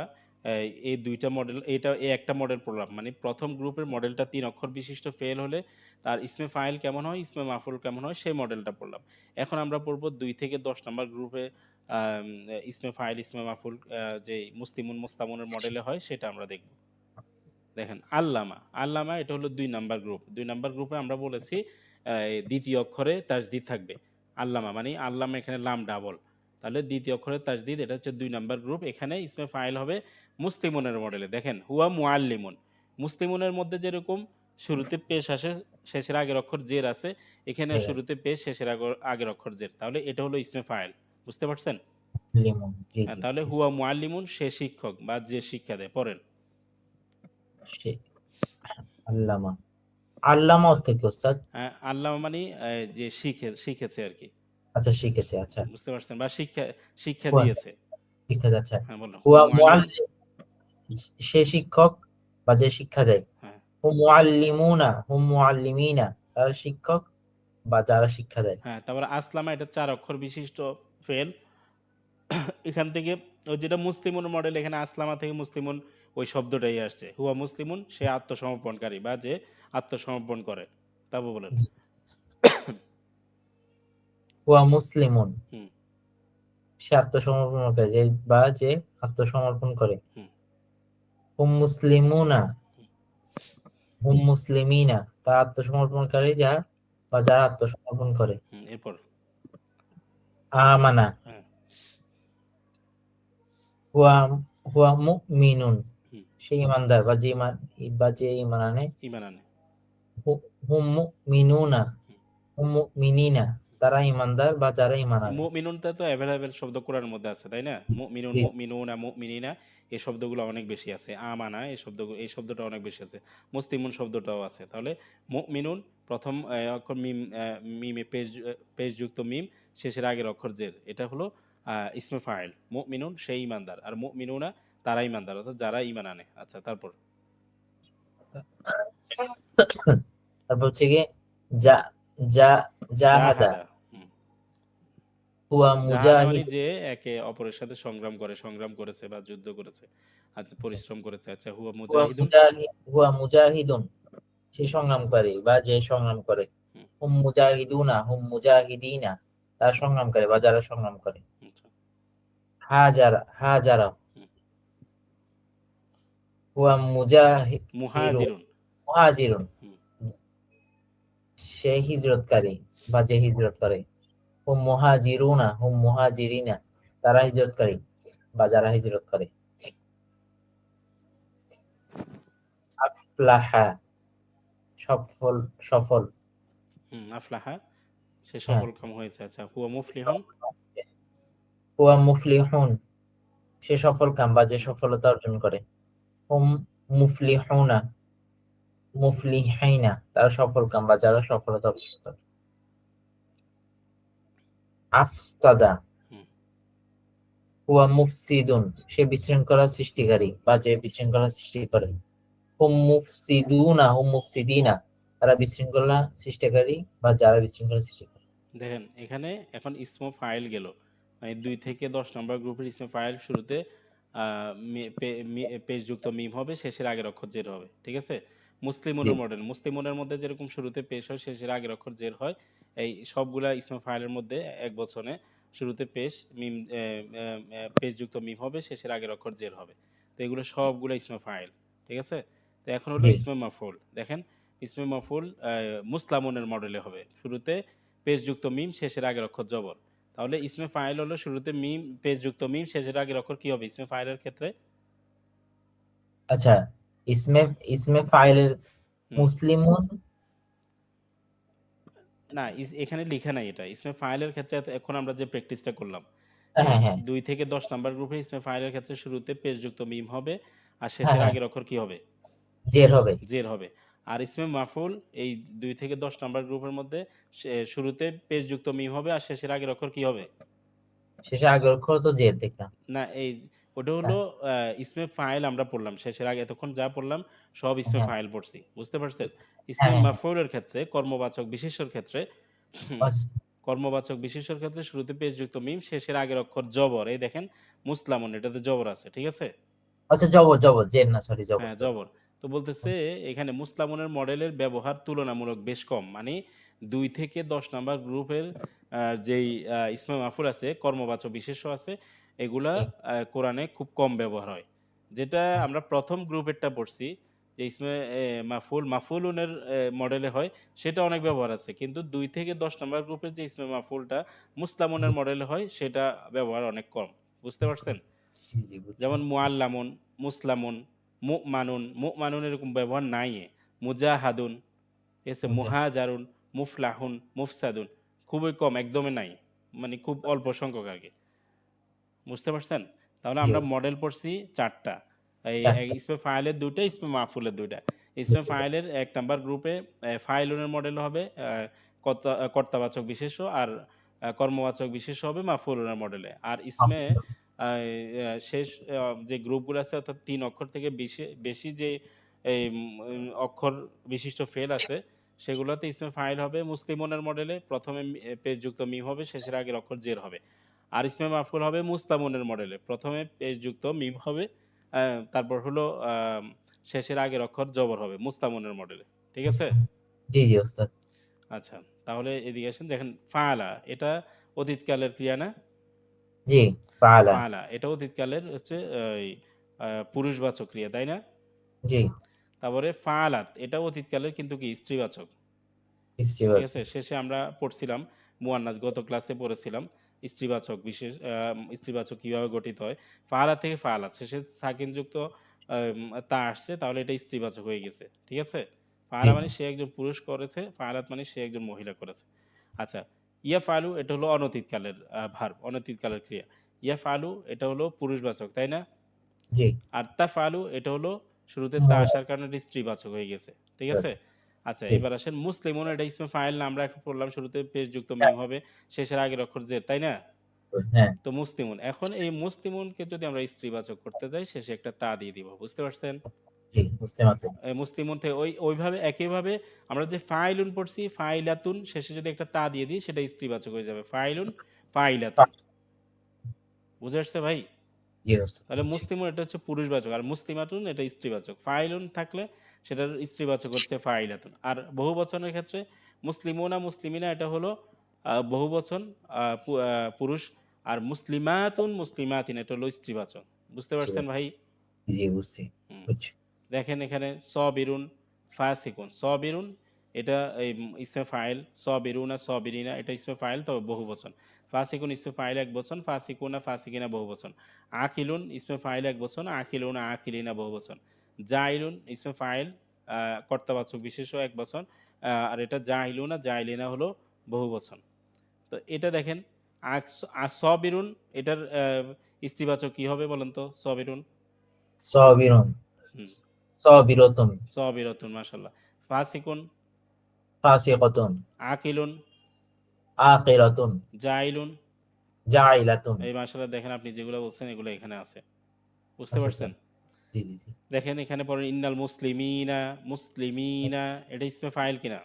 এই ২ টা মডেল এই একটা মডেল পড়লাম। মানে প্রথম গ্রুপের মডেলটা ৩ অক্ষর বিশিষ্ট ফেল হলে তার ইসমে ফাইল কেমন হয়, ইসমে মাফউল কেমন হয় সেই মডেলটা পড়লাম। এখন আমরা পড়ব ২ থেকে ১০ নাম্বার গ্রুপে আম ইসমে ফাইল, ইসমে মাফউল যে মুসলিমুন, মুস্তামুনের মডেলে হয় সেটা আমরা দেখব। দেখেন আল্লামা, আল্লামা এটা হলো ২ নাম্বার গ্রুপ। ২ নাম্বার গ্রুপে আমরা বলেছি দ্বিতীয় অক্ষরে তাসদিদ থাকবে। আল্লামা মানে আল্লামা এখানে লাম ডাবল। তাহলে দ্বিতীয় অক্ষরে তাসদিদ, এটা হচ্ছে ২ নাম্বার গ্রুপ। এখানে ইসমে ফাইল হবে মুসলিমুনের মডেলে। দেখেন হুয়া মুআল্লিমুন। মুসলিমুনের মধ্যে যেরকম শুরুতে পেশ আসে, শেষের আগের অক্ষর জের আছে, এখানেও ঠিক আছে। শুরুতে পেশ, শেষের আগের অক্ষর জের। তাহলে এটা হলো ইসমে ফাইল। বুঝতে পারছেন? লিমন, জি হ্যাঁ, জি। তাহলে হুয়া মুআল্লিমুন সে শিক্ষক বা যে শিক্ষা দেয়। পড়েন। সে আল্লামা, আল্লামা অর্থ কি ওস্তাদ? আল্লামা মানে যে শিখেছে আরকি। আচ্ছা, শিখেছে, আচ্ছা। বুঝতে পারছেন? বা শিক্ষা হুয়া, দিয়েছে। শিক্ষা যাচ্ছে। হ্যাঁ, বলুন। হুয়া হুয়া মুআল্লিমুন। মুআল্লিম, সে শিক্ষক বা যে শিক্ষা দেয়। হ্যাঁ, হুম মুআল্লিমুনা, হুম মুআল্লিমিনা, তারা শিক্ষক বা যারা শিক্ষা দেয়। হ্যাঁ। তারপরে আসলামা এটা ৪ অক্ষর বিশিষ্ট ফেল। এখান থেকে ওই যেটা মুসলিমুন মডেল, এখানে আসলামা থেকে মুসলিমুন ওই শব্দটাই আসছে। হুয়া মুসলিমুন সে আত্মসমর্পণকারী বা যে আত্মসমর্পণ করে। তারপর বলেন। হুয়া মুসলিমুন, হুম, সে আত্মসমর্পণ করে, যে আত্মসমর্পণ করে। হুম, হুম মুসলিমুনা, হুম মুসলিমিনা, তারা আত্মসমর্পণকারী বা যারা আত্মসমর্পণ করে। হুম। এরপর আমানা, হ্যাঁ, হুয়া হুয়া মুমিনুন, হুম। সে ইমানদার বা যে ইমান আনে। ঈমান আনে। হুম মুমিনুনা, হুম মুমিনিনা, তারা ইমানদার বা যারা ইমান আনে। মুমিনুনটা তো এভেইলেবল শব্দ কোরআনের মধ্যে আছে, তাই না? মুমিনুন, জি, মুমিনুনা, মুমিনিনা এই শব্দগুলো অনেক বেশি আছে। আমানা এই শব্দটা অনেক বেশি আছে। মুসলিমুন শব্দটাও আছে। তাহলে মুমিনুন প্রথম অক্ষর মিম, মিমে পেশযুক্ত মিম, শেষের আগের অক্ষর জের। এটা হলো ইসমে ফাইল। মুমিনুন সেই ঈমানদার। আর মুমিনুনা তারা ঈমানদার, অর্থাৎ যারা ঈমান আনে। আচ্ছা, তারপর তারপর হচ্ছে গিয়ে যা যা জাহাদা, জাহাদা। হুম। হুয়া জাহাদা মানে মুজাহিদ, যে একে অপরের সাথে সংগ্রাম করেছে বা যুদ্ধ করেছে। আচ্ছা, পরিশ্রম করেছে। আচ্ছা, হুয়া মুজাহিদুন। হুয়া মুজাহিদুন, সে সংগ্রামকারী বা যে সংগ্রাম করে। হুম, হুম মুজাহিদুনা, হুম মুজাহিদিনা, তারা সংগ্রাম করে বা যারা সংগ্রাম করে। আচ্ছা, হাজারা, হুম। হুয়া মুজাহিরুন, মুহাজিরুন। মুহাজিরুন, হুম, সে হিজরতকারী বা যে হিজরত করে। হুম মুহাজিরুনা, হুম মুহাজিরিনা, তারা হিজরতকারী বা যারা হিজরত করে। আফলাহা, সফল, সফল, হুম। আফলাহা সে হ্যাঁ। সফলকাম হয়েছে। আচ্ছা, হুয়া মুফলিহুন। হুয়া মুফলিহুন, সে সফলকাম বা যে হুম, সফলতা অর্জন করে। হুম মুফলিহুনা, মুফলিহিনা, তারা সফলকাম বা যারা সফলতা অর্জন করে। আফসাদা হুম, হুয়া মুফসিদুন, সে বিশৃঙ্খলা সৃষ্টিকারী বা যে বিশৃঙ্খলা সৃষ্টি করে। হুম মুফসিদুনা হুম মুফসিদিনা, তারা বিশৃঙ্খলা সৃষ্টিকারী বা যারা বিশৃঙ্খলা সৃষ্টি করে। দেখেন এখানে এখন ইসমো ফাইল গেল, মানে 2 থেকে 10 নম্বর গ্রুপের ইসমো ফাইল শুরুতে পেশযুক্ত মিম হবে, শেষের আগের অক্ষর জের হবে, ঠিক আছে। জি মুসলিমুনের মডেল, মুসলিমুনের মধ্যে যেরকম শুরুতে পেশ হয় শেষের আগের অক্ষর জের হয়, এই সবগুলা ইসমো ফাইলের মধ্যে এক বচনে শুরুতে পেশ মিম পেশযুক্ত মিম হবে, শেষের আগের অক্ষর জের হবে। তো এগুলো সবগুলো ইসমো ফাইল, ঠিক আছে। তো এখন হলো জি ইসমে মাফুল। দেখেন ইসমে মাফুল মুসলামুনের মডেলে হবে, শুরুতে পেশযুক্ত মিম, শেষের আগের অক্ষর জবর। তাহলে ইসমে ফাইল হলো শুরুতে মিম, পেশযুক্ত মিম, শেষের আগের অক্ষর কি হবে ইসমে ফাইলের ক্ষেত্রে? আচ্ছা, ইসমে ইসমে ফাইলের হুম, মুসলিমুন। না এখানে লিখা নাই এটা ইসমে ফাইলের ক্ষেত্রে। এখন আমরা যে প্র্যাকটিসটা করলাম, হ্যাঁ হ্যাঁ 2 থেকে 10 নাম্বার গ্রুপে ইসমে ফাইলের ক্ষেত্রে শুরুতে পেশযুক্ত মিম হবে, আর হ্যাঁ শেষের হ্যাঁ, আগের অক্ষর কি হবে? জের হবে। জের হবে। আর ইসমে মাফুল এই 2 থেকে 10 নাম্বার গ্রুপের মধ্যে শুরুতে পেশযুক্ত মিম হবে, আর শেষের আগের অক্ষর কি হবে? শেষে আগের অক্ষর তো জের দেখলাম। না এই ওটা হ্যাঁ হলো ইসমে ফাইল আমরা পড়লাম শেষের আগে, এতক্ষণ যা পড়লাম সব ইসমে হ্যাঁ ফাইল পড়ছি, বুঝতে পারছেন। হ্যাঁ ইসমে হ্যাঁ হ্যাঁ, মাফউলের ক্ষেত্রে কর্মবাচক বিশেষ্যর ক্ষেত্রে আচ্ছা কর্মবাচক বিশেষ্যর ক্ষেত্রে শুরুতে পেশযুক্ত মিম, শেষের আগের অক্ষর জবর। এই দেখেন মুসলামন, এটাতে জবর আছে, ঠিক আছে। আচ্ছা, জবর জবর, জের না, সরি, জবর হ্যাঁ জবর। জবর। তো বলতেছে এখানে মুসলামনের মডেলের ব্যবহার তুলনামূলক বেশ কম, মানে 2 থেকে 10 নাম্বার গ্রুপের যেই ইসমে মাফুল আছে, কর্মবাচক বিশেষ্য আছে, এগুলা জি, কোরআনে খুব কম ব্যবহার হয়। যেটা আমরা প্রথম গ্রুপেরটা পড়ছি, যে ইসমে মাফুলুনের মডেলে হয়, সেটা অনেক ব্যবহার আছে, কিন্তু 2 থেকে 10 নাম্বার গ্রুপের যে ইসমে মাফুলটা মুসলামনের জি মডেলে হয়, সেটা ব্যবহার অনেক কম, বুঝতে পারছেন। জি জি, বুঝছি। যেমন মুআল্লামুন, মুসলামুন, মু'মানুন, মু'মানুন এরকম ব্যবহার নাই মুজাহাদুন, এসে বুঝছি। মুহাজারুন, মুফলাহুন, মুফসাদুন, খুবই কম, একদমই নাই, মানে খুব অল্প সংখ্যক আগে, বুঝতে পারছেন। তাহলে জি আমরা বুঝছি। মডেল পড়ছি 4টা, এই চারটা। ইসমে ফাইলের 2টা, ইসমে মাহফুলের 2টা। জি, ইসমে ফাইলের 1 নাম্বার গ্রুপে ফাইলুনের মডেল হবে কর্তাবাচক বিশেষ্য, আর কর্মবাচক বিশেষ্য হবে মাফুলুনের মডেলে। আর ইসমে শেষ যে গ্রুপগুলো আছে, অর্থাৎ 3 অক্ষর থেকে বেশি বেশি যে এই অক্ষর বিশিষ্ট ফেল আছে, সেগুলোতে ইসমে ফাইল হবে মুসলিমনের মডেলে, প্রথমে পেজযুক্ত মিম হবে, শেষের আগের অক্ষর জের হবে। আর ইসমে মাফুল হবে মুস্তামনের মডেলে, প্রথমে পেজযুক্ত মিম হবে, তারপর হলো শেষের আগের অক্ষর জবর হবে মুস্তামনের মডেলে, ঠিক আছে। জি জি ওস্তাদ। আচ্ছা, তাহলে এদিকে আসেন, দেখেন ফাআলা, এটা অতীতকালের ক্রিয়া না? জি, পালা। ফাআলা এটা অতীতকালের হচ্ছে ওই পুরুষবাচক ক্রিয়া, তাই না? জি, তারপরে ফাআলাত এটা অতীতকালের কিন্তু কি স্ত্রীবাচক, হিস্ট্রি ঠিক আছে। আছে। শেষে আমরা পড়ছিলাম মুয়ান্নাস, গত ক্লাসে পড়েছিলাম স্ত্রীবাচক বিশেষ স্ত্রীবাচক কিভাবে গঠিত হয়। ফাআলা থেকে ফাআলাত শেষে সাকিনযুক্ত তা আসছে, তাহলে এটা স্ত্রীবাচক হয়ে গেছে, ঠিক আছে। জি ফাআলা জি মানে সে একজন পুরুষ করেছে, ফাআলাত মানে সে একজন মহিলা করেছে। আচ্ছা, ইয়া ফালু এটা হলো অনতীতকালের ভার্ব, অনতীতকালের ক্রিয়া। ইয়া ফালু এটা হলো পুরুষবাচক, তাই না? জি। আর তা ফালু এটা হলো শুরুতে তা মহিলা আসার কারণে এটা স্ত্রীবাচক হয়ে গেছে, ঠিক আছে। আছে। আচ্ছা, জি। এবার আসেন মুসলিমুন, এটা ইসমে ফাইল না, আমরা এখন পড়লাম শুরুতে পেশযুক্ত হ্যাঁ মিম হবে, শেষের আগের অক্ষর জের, তাই না? হ্যাঁ, তো মুসলিমুন, এখন এই মুসলিমুনকে যদি আমরা স্ত্রীবাচক করতে যাই, শেষে একটা তা দিয়ে দিব, বুঝতে পারছেন। জি বুঝতে পারছি। এই মুসলিমুন থেকে ওইভাবে একইভাবে আমরা যে ফাইলুন পড়ছি, ফাইলাতুন শেষে যদি একটা তা দিয়ে দিই, সেটা স্ত্রীবাচক হয়ে যাবে, ফাইলুন ফাইলাতুন, বুঝে আসছে ভাই। জি ওস্তাদ, তাহলে বুঝছি। মুসলিমুন এটা হচ্ছে পুরুষবাচক, আর মুসলিমাতুন এটা স্ত্রীবাচক। ফাইলুন থাকলে সেটার স্ত্রীবাচক হচ্ছে ফাইলাতুন। আর বহুবচনের ক্ষেত্রে মুসলিমুনা মুসলিমিনা এটা হলো বহুবচন, পুরুষ। আর মুসলিমাতুন মুসলিমাতিন এটা হলো স্ত্রীবাচক, বুঝতে বুঝতে পারছেন পারছি। ভাই। জি বুঝছি। হুম। বুঝছি। দেখেন এখানে সবিরুন ফাসিকুন, সবিরুন এটা এই ইসমে ফাইল, সবিরুনা সবিরিনা এটা ইসমে ফাইল, তবে বহু বচন। ফাসিকুন ইসমে ফাইল এক বচন, ফাসিকুনা ফাসিকিনা বহু বচন। আকিলুন ইসমে ফাইল এক বচন, আকিলুনা আকিলিনা বহু বচন। জাইলুন ইসমে ফাইল কর্তাবাচক বিশেষ এক বচন, আর এটা জাইলুনা জাইলিনা হলো বহু বচন। তো এটা দেখেন সবিরুন এটার স্ত্রীবাচক কি হবে বলেন তো, সবিরুন। সবিরুন, হুম, সবিরতুন, সবিরতুন, মাশাল্লাহ। ফাসিকুন, ফাসিকাতুন, আকিলুন, আকিরাতুন, জাইলুন, জাইলাতুন। এই মাশাআল্লাহ দেখেন আপনি যেগুলো বলছেন এগুলো এখানে আছে। বুঝতে আচ্ছা, আচ্ছা। পারছেন? জি, জি, জি। দেখেন এখানে পড়েন ইন্নাল মুসলিমিনা, মুসলিমিনা এটা ইসমে ফাইল কিনা?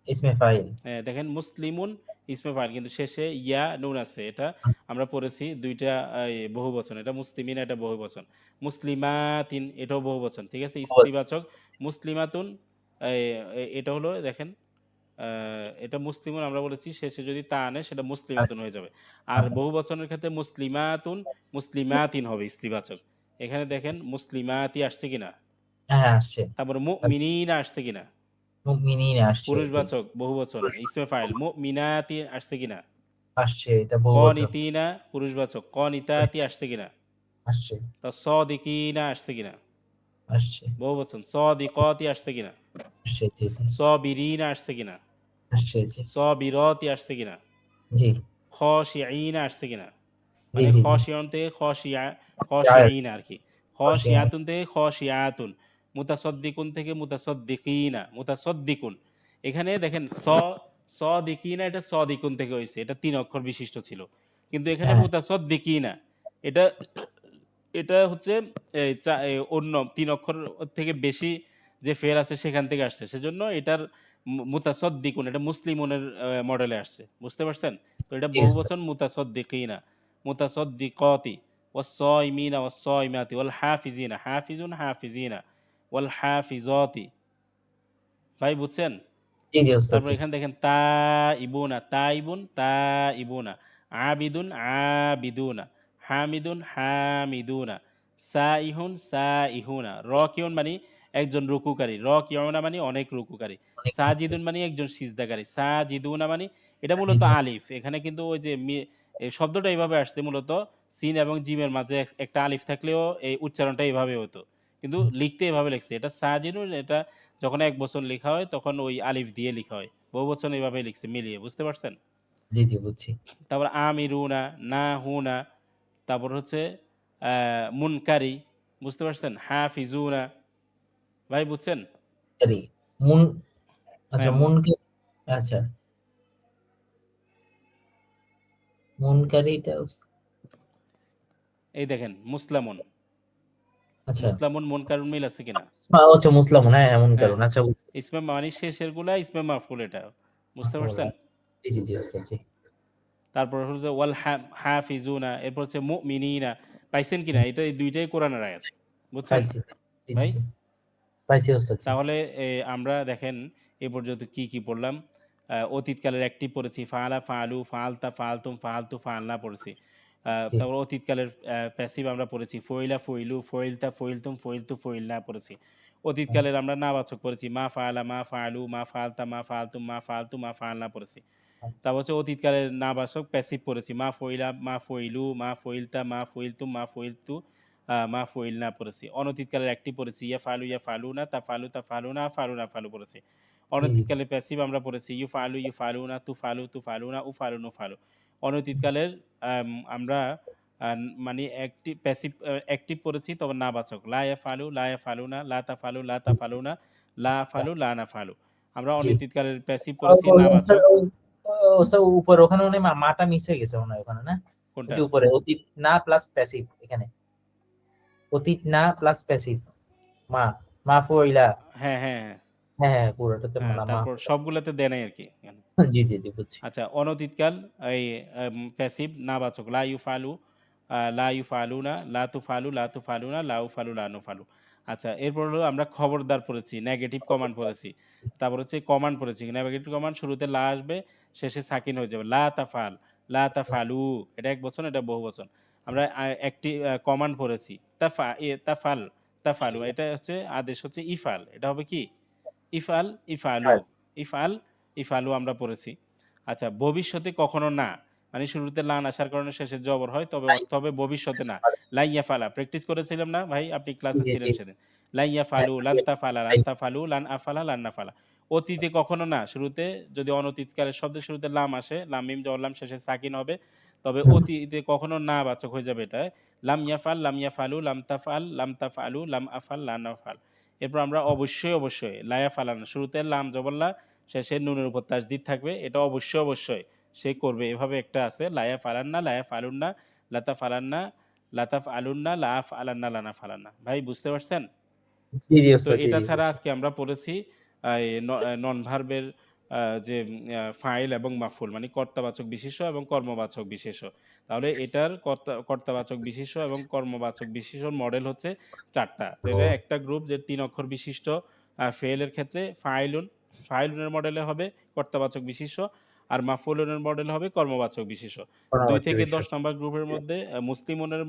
ইসমে ফাইল। হ্যাঁ, দেখেন মুসলিমুন ইসমে ফাইল কিন্তু শেষে ইয়া নুন আছে। এটা আমরা পড়েছি ২ টা বহুবচন। এটা মুসলিমিন এটা বহুবচন। মুসলিমাতিন এটাও বহুবচন। ঠিক আছে? স্ত্রীবাচক মুসলিমাতুন এই এটা হলো দেখেন আ এটা মুসলিমুন আমরা বলেছি শেষে যদি তা আনে সেটা মুসলিমাতুন হয়ে যাবে। আর বহুবচনের ক্ষেত্রে মুসলিমাতুন, মুসলিমাতিন হবে স্ত্রীবাচক। এখানে দেখেন মুসলিমাতি আসছে কিনা? হ্যাঁ, আসছে। তারপরে মুমিনিনা আসছে কিনা? মুমিনিন আসছে, জি। পুরুষবাচক বহুবচন ইসমে ফাইল মুমিনাতি আসছে কিনা? আসছে, এটা বহুবচন। কনিতিনা পুরুষবাচক কনিতাতি আসছে কিনা? আসছে, সদিকিনা আসছে কিনা? আসছে, বহুবচন সদিকতি আসছে কিনা? আসছে, জি, জি। সবিরিনা আসছে কিনা? আসছে, জি। সবিরতি আসছে কিনা? জি, খশিঈনা আসছে কিনা? জি, মানে জি, জি। খশিয়ন থেকে জায়েদ, খশিঈনা আরকি। খসিয়ান। খশিয়াতুন থেকে খশিয়াতুন। মুতাসাদ্দিকুন থেকে মুতাসাদ্দিকিনা, মুতাসাদ্দিকুন। এখানে দেখেন সদিকিনা এটা সদিকুন থেকে হইছে। এটা ৩ অক্ষর বিশিষ্ট ছিল। কিন্তু এখানে হ্যাঁ, মুতাসাদ্দিকিনা এটা এটা হচ্ছে অন্য ৩ অক্ষর থেকে বেশি যে ফেল আছে সেখান থেকে আসছে। সেজন্য এটার মুতাসাদ্দিকুন এটা মুসলিমুনের মডেলে আসছে। বুঝতে পারছেন? তো এটা জি, উস্তাদ। বহুবচন মুতাসাদ্দিকিনা, মুতাসাদ্দিকাতি, ওয়াস-সাইমিনা ওয়াস-সাইমাতি, ওয়াল হাফিজিনা, হাফিজুন হাফিজিনা, ওয়াল হাফিজাতি। ভাই বুঝছেন? জি, জি, উস্তাদ, তারপর জি। এখানে দেখেন তাইবুনা, তাইবুন, তাইবুনা, আবিদুন, আবিদুনা, হামিদুন, হামিদুনা, সাইহুন, সাইহুনা, রকিউন মানে একজন রুকুকারী, রকিউনা মানে অনেক রুকুকারী, অনেক মুক্তি। সাজিদুন মানে একজন সিজদাকারী, সাজিদুনা মানে এটা মূলত সাজিদুন। আলিফ। এখানে কিন্তু ওই যে এই শব্দটা এভাবে আসছে মূলত সিন এবং জিমের মাঝে একটা আলিফ থাকলেও এই উচ্চারণটা এভাবে হতো। কিন্তু লিখতে এভাবে লিখছে। এটা সাজিদুন এটা যখন এক বচন লেখা হয় তখন ওই আলিফ দিয়ে লিখা হয়। বহুবচন এভাবেই লিখছে মিলিয়ে। বুঝতে পারছেন? জি, জি, বুঝছি। তারপর আমিরুনা, নাহুনা, তারপর হচ্ছে মুনকারি। বুঝতে পারছেন? হাফিজুনা। ভাই বুঝছেন? সরি, মুন আচ্ছা, হ্যাঁ, আচ্ছা, মুনকারিটা এই দেখেন মুসলামুন। আচ্ছা। মুসলামুন, মুনকারুন মিল আছে কিনা? হচ্ছে মুসলামুন। হ্যাঁ, হ্যাঁ, হ্যাঁ, মুনকারুন। আচ্ছা, ইসমে মানি শেষেরগুলা ইসমে মাফউল এটা। বুঝতে পারছেন? জি, জি, জি, উস্তাদ, জি। তারপর হচ্ছে ওয়াল হাফিজুনা, এরপর হচ্ছে মুমিনিনা। পাইছেন কিনা? হুম, এটা এই ২ টাই কোরআনের আয়াত। বুঝছেন? পাইছি। জি, জি, ভাই? জি। পাইছি উস্তাদ, জি। তাহলে আমরা দেখেন এ পর্যন্ত কি, কি পড়লাম? অতীতকালের অ্যাক্টিভ পড়েছি। ফাআলা, ফাআলু, ফাআলতা, ফাআলতুম, ফাআলতু, ফাআলনা পড়েছি। জি, তারপর অতীতকালের প্যাসিভ আমরা পড়েছি। ফইলা, ফইলু, ফইলতা, ফইলতুম, ফইলতু, ফইলনা পড়েছি। হ্যাঁ, অতীতকালের আমরা নাবাচক পড়েছি। মা ফাআলা, মা ফাআলু, মা ফাআলতা, মা ফাআলতুম, মা ফাআলতু, মা ফাআলনা পড়েছি। হ্যাঁ, তারপর হচ্ছে অতীতকালের নাবাচক প্যাসিভ পড়েছি। মা ফইলা, মা ফইলু, মা ফইলতা, মা ফইলতুম, মা ফইলতু, মা ফইলনা পড়েছি। অনতীতকালের অ্যাক্টিভ পড়েছি। ইয়াফআলু, ইয়াফআলুনা, তাফআলু, তাফআলুনা, আফআলু, নাফআলু পড়েছি। জি, জি, জি। অনতীতকালের প্যাসিভ আমরা পড়েছি। ইউফআলু, ইউফআলুনা, তুফআলু, তুফআলুনা, উফআলু, নুফআলু। অনতীতকালের আমরা মানে প্যাসিভ অ্যাক্টিভ পড়েছি তবে নাবাচক। লা ইয়াফআলু, লা ইয়াফআলুনা, লা তাফআলু, লা তাফআলুনা, লা আফআলু, লা নাফআলু। আমরা জি। অনতীতকালের প্যাসিভ পড়েছি নাবাচক। স্যার উপরে ওখানে মনে হয় মাটা মিস হয়ে গেছে মনে হয় ওখানে, না? ওই কোনটা? যে উপরে অতীত না প্লাস প্যাসিভ এখানে। অতীত না প্লাস প্যাসিভ। মা, মাফুইলা। হ্যাঁ, হ্যাঁ, হ্যাঁ। হ্যাঁ, হ্যাঁ, পুরোটাতে হ্যাঁ, না মা। তারপর সবগুলাতে দেয় নাই আরকি এখানে। জি, জি, জি, বুঝছি। আচ্ছা, অনতীতকাল এই প্যাসিভ নাবাচক লা ইউফালু, লা ইউফালুনা, লা তুফালু, লা তুফালুনা, লা উফালু, লা নুফালু। আচ্ছা, এরপর হলো আমরা খবরদার পড়েছি, নেগেটিভ কমান্ড পড়েছি। তারপর হচ্ছে কমান্ড পড়েছি। নেগেটিভ কমান্ড শুরুতে লা আসবে, শেষে সাকিন হয়ে যাবে। লা তাফাল, লা তাফালু। এটা একবচন, এটা বহুবচন। আমরা একটি কমান্ড পড়েছি। তাফাল, তাফালু। এটা হচ্ছে আদেশ হচ্ছে ইফাল। এটা হবে কি? ইফআল, ইফআলু, হ্যাঁ, ইফআল, ইফআলু আমরা পড়েছি। আচ্ছা, ভবিষ্যতে কখনো না। মানে শুরুতে লান আসার কারণে শেষে জবর হয়, তবে তাই। অর্থ হবে ভবিষ্যতে না। লাই ইয়াফালা প্র্যাকটিস করেছিলাম না ভাই? আপনি জি, ক্লাসে জি, জি। ছিলেন সেদিন। লাই হ্যাঁ, ইয়াফালু, লান তাফালা, লান তাফালু, লান আফালা, লান নাফালা। অতীতে কখনো না। শুরুতে যদি অনতীতকালের শব্দের শুরুতে লাম আসে, লাম মিম জবর লাম শেষে সাকিন হবে। তবে হুম, অতীতে কখনো না বাচক হয়ে যাবে এটা। লাম ইয়াফাল, লাম ইয়াফালু, লাম তাফআল, লাম তাফআলু, লাম আফআল, লা নাফআল। এরপর আমরা অবশ্যই লায়া ফালানা শুরুতে লাম জবর লা, শেষে নুনের উপর তাসদিদ থাকবে। এটা অবশ্যই। সে করবে। এভাবে একটা আছে লায়া ফালান্না, লায়া ফালুন্না, লাতা ফালান্না, লাতাফ আলুন্না, লাআফ আলান্না, লানা ফালান্না। ভাই বুঝতে পারছেন? জি, জি তো ওস্তাদ। জি, এটা জি ছাড়া বুঝছি। আজকে আমরা পড়েছি নন ভার্বের যে ফাইল এবং মাফউল মানে কর্তাবাচক বিশেষ্য এবং কর্মবাচক বিশেষ্য। তাহলে এটার কর্তাবাচক বিশেষ্য এবং কর্মবাচক বিশেষ্যর মডেল হচ্ছে ৪ টা। যেটা একটা গ্রুপ যে ৩ অক্ষর বিশিষ্ট ফেইলের ক্ষেত্রে ফাইলুন, ফাইলুনের মডেলে হবে কর্তাবাচক বিশেষ্য আর মাফউলুনের মডেল হবে কর্মবাচক বিশেষ্য। ২ পরামর্শ থেকে বিষয়। ১০ নাম্বার গ্রুপের মধ্যে মুসলিমুনের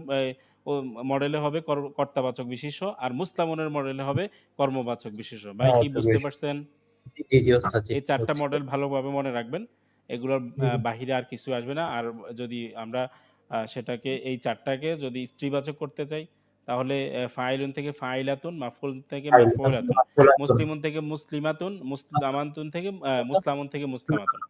ও মডেলে হবে কর্তাবাচক বিশেষ্য আর মুসলামুনের মডেলে হবে কর্মবাচক বিশেষ্য। ভাই কি পরামর্শ বুঝতে বিষয়। পারছেন? জি, জি ওস্তাদ। জি, এই ৪ টা বুঝছি। মডেল ভালোভাবে মনে রাখবেন। এগুলোর জি, জি। বাহিরে আর কিছু আসবে না। আর যদি আমরা সেটাকে এই ৪ টাকে যদি স্ত্রীবাচক করতে চাই, তাহলে ফাইলুন থেকে ফাইলাতুন, মাফউল থেকে মাফউলাতুন, মুসলিমুন থেকে মুসলিমাতুন, মুসলামাতুন থেকে মুসলামুন থেকে মুসলামাতুন।